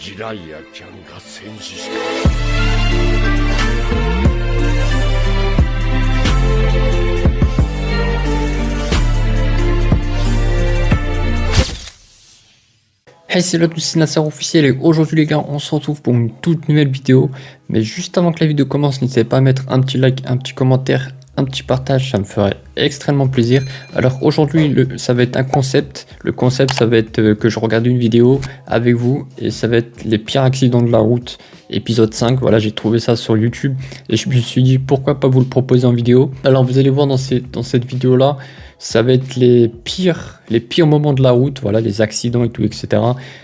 ジライアちゃんが戦死した。Hey, c'est là tout c'est Nasser officiel et aujourd'hui les gars on se retrouve pour une toute nouvelle vidéo. Mais juste avant que la vidéo commence, n'hésitez pas à mettre un petit like, un petit commentaire, un petit partage, ça me ferait extrêmement plaisir. Alors aujourd'hui ça va être un concept. Le concept ça va être que je regarde une vidéo avec vous et ça va être les pires accidents de la route épisode 5. Voilà, j'ai trouvé ça sur YouTube et je me suis dit pourquoi pas vous le proposer en vidéo. Alors vous allez voir dans cette vidéo là, ça va être les pires moments de la route, voilà, les accidents et tout, etc.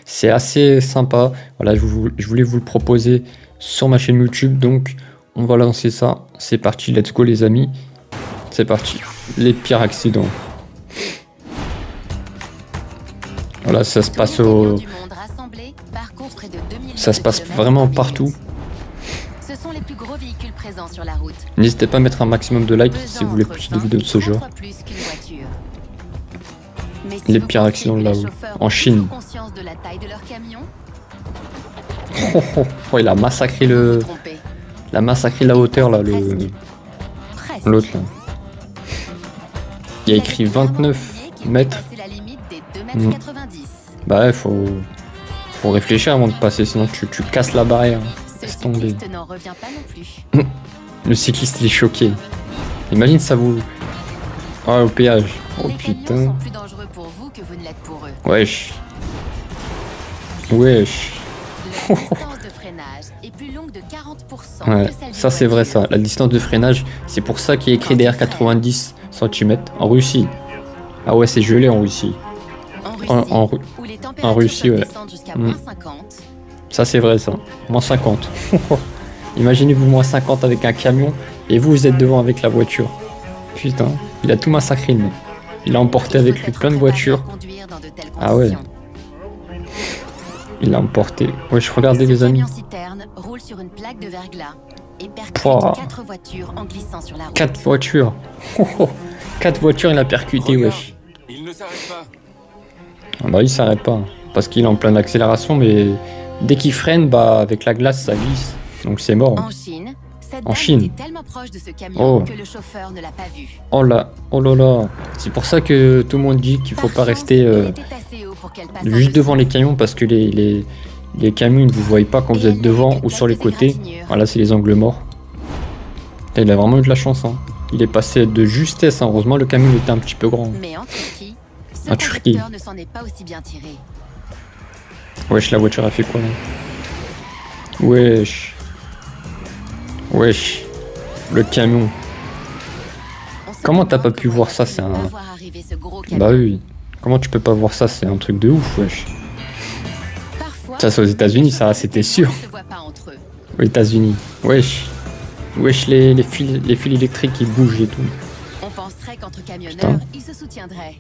C'est assez sympa. Voilà, je voulais vous le proposer sur ma chaîne YouTube, donc on va lancer ça. C'est parti, let's go les amis. C'est parti, les pires accidents. Voilà, ça se passe ça se passe vraiment partout. Ce sont les plus gros véhicules présents sur la route. N'hésitez pas à mettre un maximum de likes si vous voulez plus de vidéos de ce genre. Les pires accidents de la route en Chine. Oh, il a massacré la hauteur là, l'autre là. Il y a écrit 29 mètres. Bah ouais, faut réfléchir avant de passer, sinon tu casses la barrière. Laisse tomber. Le cycliste il est choqué. Imagine ça vous... Ah, au péage. Oh putain. Wesh. Wesh. Ouais, ça c'est vrai ça. La distance de freinage, c'est pour ça qu'il y a écrit derrière 90 cm en Russie. Ah ouais, c'est gelé en Russie. En Russie, ouais. Ça c'est vrai ça. Moins 50. Imaginez-vous moins 50 avec un camion et vous êtes devant avec la voiture. Putain, il a tout massacré le mec. Il a emporté avec lui plein de voitures. Ah ouais. Il a emporté. Ouais, je regardais les amis. 4 voitures. 4 voitures, il a percuté, wesh. Ah bah il s'arrête pas. Parce qu'il est en pleine accélération, mais dès qu'il freine, bah avec la glace ça glisse. Donc c'est mort. En Chine. Oh. Oh là, oh là là. C'est pour ça que tout le monde dit qu'il faut pas rester juste devant les camions parce que les camions ils ne vous voient pas quand vous êtes devant ou sur les côtés. Voilà, c'est les angles morts. Et il a vraiment eu de la chance. Hein. Il est passé de justesse. Hein. Heureusement, le camion était un petit peu grand. En Turquie. Wesh, la voiture a fait quoi là? Wesh. Wesh. Le camion. Comment t'as pas pu voir ça? C'est un... Bah oui. Comment tu peux pas voir ça? C'est un truc de ouf, wesh. Ça c'est aux États-Unis, ça c'était sûr. Aux États-Unis. Wesh. Wesh, les fils électriques qui bougent et tout. On penserait qu'entre camionneurs, ils se soutiendraient.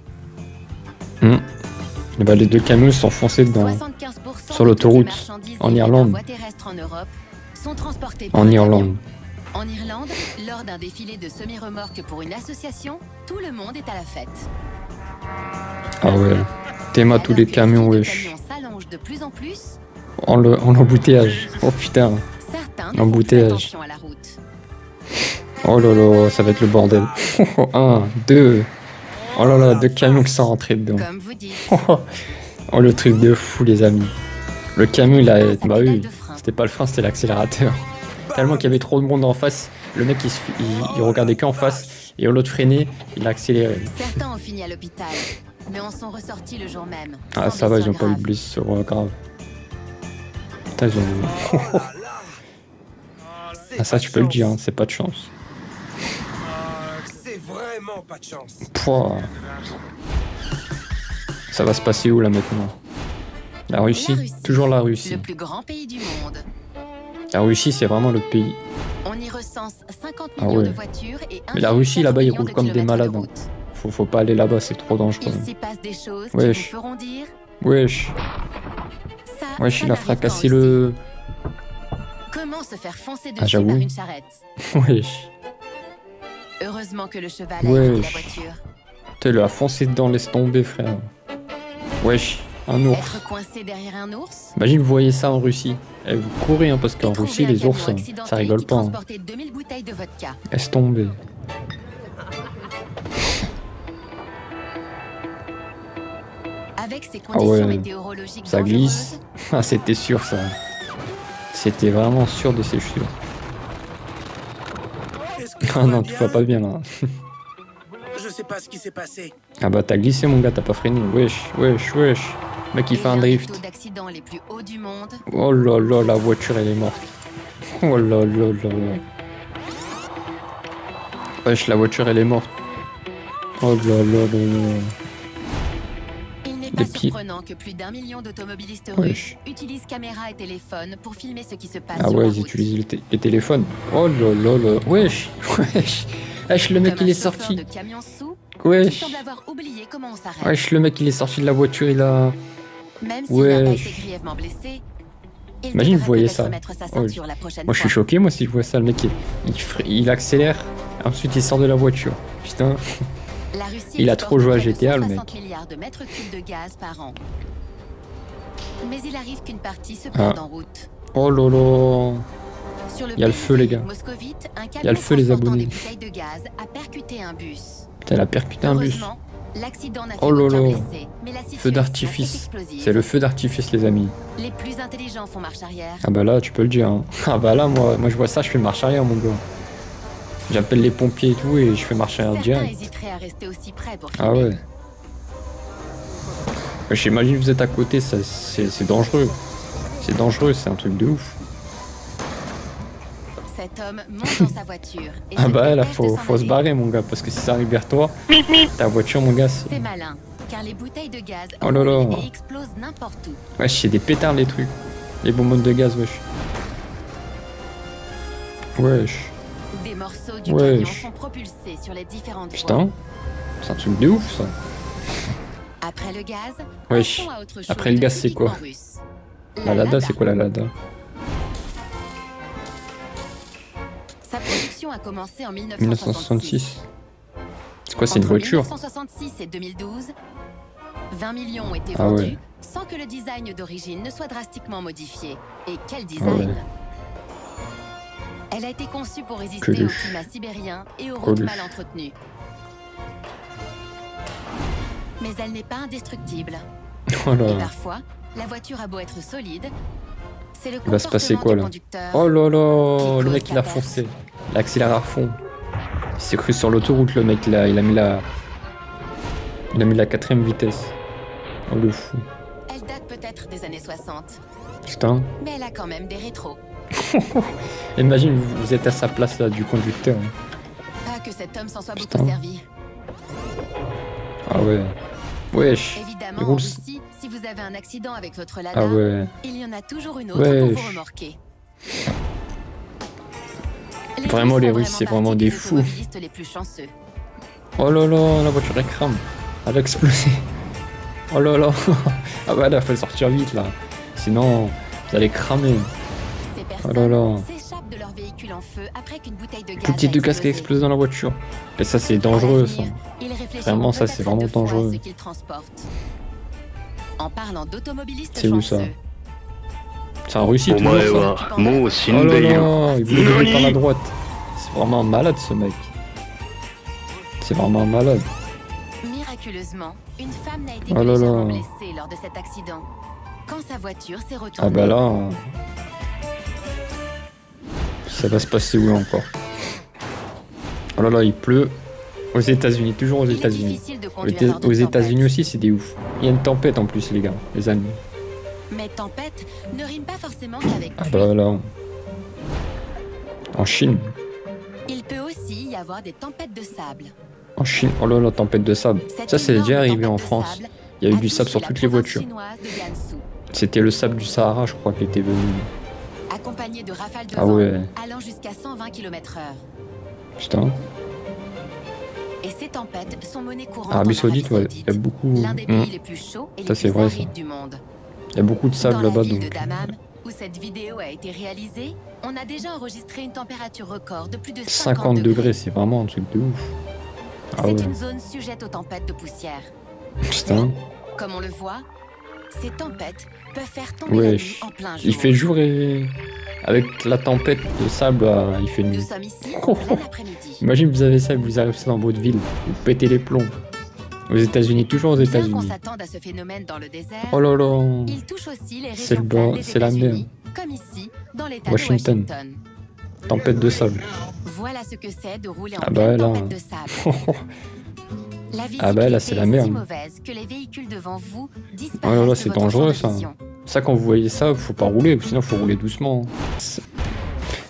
Et bah, les deux camions sont foncés sur l'autoroute en Irlande. En Irlande. En Irlande, lors d'un défilé de semi-remorques pour une association, tout le monde est à la fête. Ah ouais. Théma tous les camions, wesh. En embouteillage. Oh putain. L'embouteillage. Oh là là, ça va être le bordel. 1, 2. Oh là là, 2 camions qui sont rentrés dedans. Oh le truc de fou les amis. Le camion il a... Bah oui, c'était pas le frein, c'était l'accélérateur. Tellement qu'il y avait trop de monde en face, le mec il regardait qu'en face et au lieu de freiner, il a accéléré. Certains ont fini à l'hôpital, mais en sont ressortis le jour même. Ah ça va, ils ont pas eu de blessure grave. Putain, ils ont... Ah ça tu peux le dire, hein, c'est pas de chance. C'est vraiment pas de chance. Pouah. Ça va se passer où là maintenant? La Russie, toujours la Russie. Le plus grand pays du monde. La Russie, c'est vraiment le pays. On y recense 50 millions de voitures et mais la Russie, là-bas, ils roulent comme des malades. Hein. Faut pas aller là-bas, c'est trop dangereux. Il s'y passe des choses qui vous feront dire... Wesh. Wesh, il a fracassé le... Comment se faire foncer dessus par une charrette? Wesh. Heureusement que le cheval a évité la voiture. T'es le a foncé dedans, laisse tomber, frère. Wesh. Un ours. Être coincé derrière un ours. Imagine, vous voyez ça en Russie. Et vous courez, hein, parce qu'en Et Russie, trouver un les camion ours, accidenté ça rigole qui pas. Hein. transportait 2000 bouteilles de vodka. Laisse tomber. Avec ces Ah conditions ouais, météorologiques ça glisse. dangereuses, Ah, c'était sûr, ça. C'était vraiment sûr de ces chutes. Est-ce que tout Ah va non, tout va pas bien, là. Je sais pas ce qui s'est passé. Ah bah, t'as glissé, mon gars, t'as pas freiné. Wesh, wesh, wesh. Le mec, il fait un l'un des drift. taux d'accident les plus hauts du monde. Oh là là, la voiture, elle est morte. Oh là là là là. Wesh, la voiture, elle est morte. Oh là là là là. Il n'est Les pas pieds. surprenant que plus d'1 million d'automobilistes Wesh. russes utilisent caméras et téléphones pour filmer ce qui se passe Ah sur ouais, la ils route. utilisent les téléphones. Oh là là là. Wesh, wesh. Wesh, le mec, Comme il un est chauffeur sorti. de camion sous qui Wesh. semble avoir oublié comment on s'arrête. Wesh, le mec, il est sorti de la voiture, il a... Même s'il n'a pas Wesh. été grièvement blessé, il Imagine, devrait vous voyez peut-être ça. mettre sa Oh, ceinture la prochaine Moi, je suis fois. choqué, moi, si je vois ça. Le mec, il accélère. Ensuite, il sort de la voiture. Putain. La Russie Il a exporte trop joué à près de GTA, le 160 mec. milliards de mètres cubes de gaz par an. Mais il arrive qu'une partie se Ah. perde en route. Oh là là. Sur le Il y a le feu, les gars. Moscovite, un Il y a le feu, les transportant abonnés. des bouteilles de gaz a percuté un bus. Putain, elle a percuté un bus. Heureusement, l'accident n'a fait Oh là aucun là. blessé, mais la situation Feu est d'artifice. explosive. C'est le feu d'artifice, les amis. Les plus intelligents font marche arrière. Ah bah là, tu peux le dire. Hein. Ah bah là, moi, je vois ça, je fais marche arrière, mon gars. J'appelle les pompiers et tout, et je fais marche arrière Certains direct. hésiteraient à rester aussi près pour Ah filmer. ouais. J'imagine vous êtes à côté, ça, c'est dangereux. C'est dangereux, c'est un truc de ouf. Cet homme monte dans sa voiture. Et Ah se bah là, dépêche de s'en faut se aller. barrer, mon gars, parce que si ça arrive vers toi, ta voiture, mon gars, C'est malin, car les bouteilles de gaz Oh là là. roulent et explosent n'importe où. wesh, c'est des pétards, les trucs. Les bonbonnes de gaz, wesh. Wesh. Des morceaux du Wesh. camion sont propulsés sur les différentes voies. Putain. C'est un truc de ouf, ça. Après le gaz, Wesh. passons à autre chose Après le gaz, c'est quoi? typiquement russe. La Lada, c'est quoi la Lada? Sa production a commencé en 1966. 1966. C'est quoi, c'est une Entre voiture? 1966 et 2012, 20 millions ont été Ah vendus ouais. sans que le design d'origine ne soit drastiquement modifié. Et quel Ah design! ouais. Elle a été conçue pour résister au Coluche. climat sibérien et aux routes Coluche. mal entretenues. Mais elle n'est pas indestructible. Oh Et là. parfois, la voiture a beau être solide, c'est le Il va se passer comportement quoi, du là? conducteur. Oh là là, Qui le cause mec il la a perte. foncé. Il a accéléré à fond. Il s'est cru sur l'autoroute, le mec, là. Il a mis la. Il a mis la 4ème vitesse. Oh le fou. Elle date peut-être des années 60, Putain. mais elle a quand même des rétros. Imagine, vous êtes à sa place là, du conducteur. hein. Pas que cet homme s'en soit Putain. beaucoup servi. Ah ouais. Wesh. Évidemment, Il en roule- Russie, si vous avez un accident avec votre Lada, Ah ouais. il y en a toujours une autre pour vous Wesh. remorquer. Vraiment, les font Russes, c'est partie vraiment des des fous. automobilistes les plus chanceux. Oh là là, la voiture elle crame. Elle a explosé. Oh là là. Ah bah là, faut sortir vite là. Sinon, vous allez cramer. Ces Oh là là. personnes s'échappent de leur véhicule en feu après qu'une bouteille de gaz Tout a de gaz qui a explosé. explosé dans la voiture. Et ça, c'est dangereux ça. À l'avenir, ils réfléchiront Vraiment, ça, peut-être c'est à vraiment deux fois dangereux. ce qu'ils transportent. En parlant d'automobilistes C'est où, ça? chanceux, C'est en Russie お toujours 前 ça. はもう死 Oh ん là でいる。 là, il voulait donner par la Nani droite. C'est vraiment un malade ce mec. C'est vraiment un malade. miraculeusement, une femme n'a été Oh que là légèrement là. blessée lors de cet accident. Quand sa voiture s'est retournée, Ah bah là. Ça va se passer où encore? Oh là là, il pleut. Aux États-Unis, toujours aux il est États-Unis. difficile de conduire lors de Aux tempêtes. États-Unis aussi, c'est des ouf. Il y a une tempête en plus, les gars, les amis. Mais tempête ne rime pas forcément qu'avec Ah pluie. bah là. En Chine. Il peut aussi y avoir des tempêtes de sable. En Chine. Oh là là, tempête de sable. Cette Ça, c'est énorme déjà arrivé tempête en de France. sable Il y a eu a du sable touché sur la toutes les province voitures. chinoise de Gansu, C'était le sable du Sahara, je crois, qui était venu. accompagné de rafales de Ah vent ouais. allant jusqu'à 120 km/h. Putain. Et ces tempêtes sont monnaie courante Arabie en Saoudite, ouais. Saoudite, Il y a beaucoup. l'un des pays les plus chauds et Ça, les c'est plus vrai, ça. arides du monde. Il y a beaucoup de sable Dans la là-bas, ville de donc. Dammam, où cette vidéo a été réalisée, on a déjà enregistré une température record de plus de 50 degrés, c'est vraiment un truc de ouf. Ah C'est ouais. une zone sujette aux tempêtes de poussière. Putain. Comme on le voit, Ces tempêtes peuvent faire tomber la Ouais, nuit en plein jour. il fait jour et avec la tempête de sable, il fait Nous nuit. sommes ici Oh, en oh. plein après-midi. Imagine vous avez ça, vous arrivez ça dans votre ville, vous pétez les plombs. Aux États-Unis, toujours aux Bien qu'on États-Unis. s'attende à ce phénomène dans le désert, Oh là là. il touche aussi les C'est régions le planes bas- des c'est la États-Unis, comme ici, dans l'État Washington. de Washington. Tempête de sable. Voilà ce que c'est de rouler en Ah bah pleine là. tempête de sable. La Ah bah là, c'est la merde. si mauvaise que les véhicules devant vous Oh disparaissent là là, de c'est votre dangereux, champ de ça. vision. Ça, quand vous voyez ça, faut pas rouler, sinon faut rouler doucement.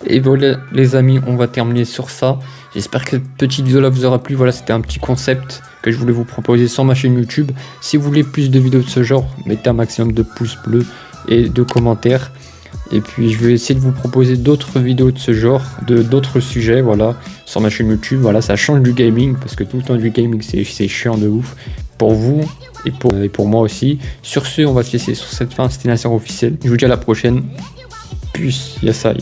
Et voilà les amis, on va terminer sur ça. J'espère que cette petite vidéo là vous aura plu. Voilà, c'était un petit concept que je voulais vous proposer sur ma chaîne YouTube. Si vous voulez plus de vidéos de ce genre, mettez un maximum de pouces bleus et de commentaires. Et puis je vais essayer de vous proposer d'autres vidéos de ce genre, de d'autres sujets, voilà, sur ma chaîne YouTube. Voilà, ça change du gaming, parce que tout le temps du gaming c'est chiant de ouf. Pour vous et pour moi aussi. Sur ce, on va se laisser sur cette fin, c'était Nasser officiel. Je vous dis à la prochaine. Peace, Yassai.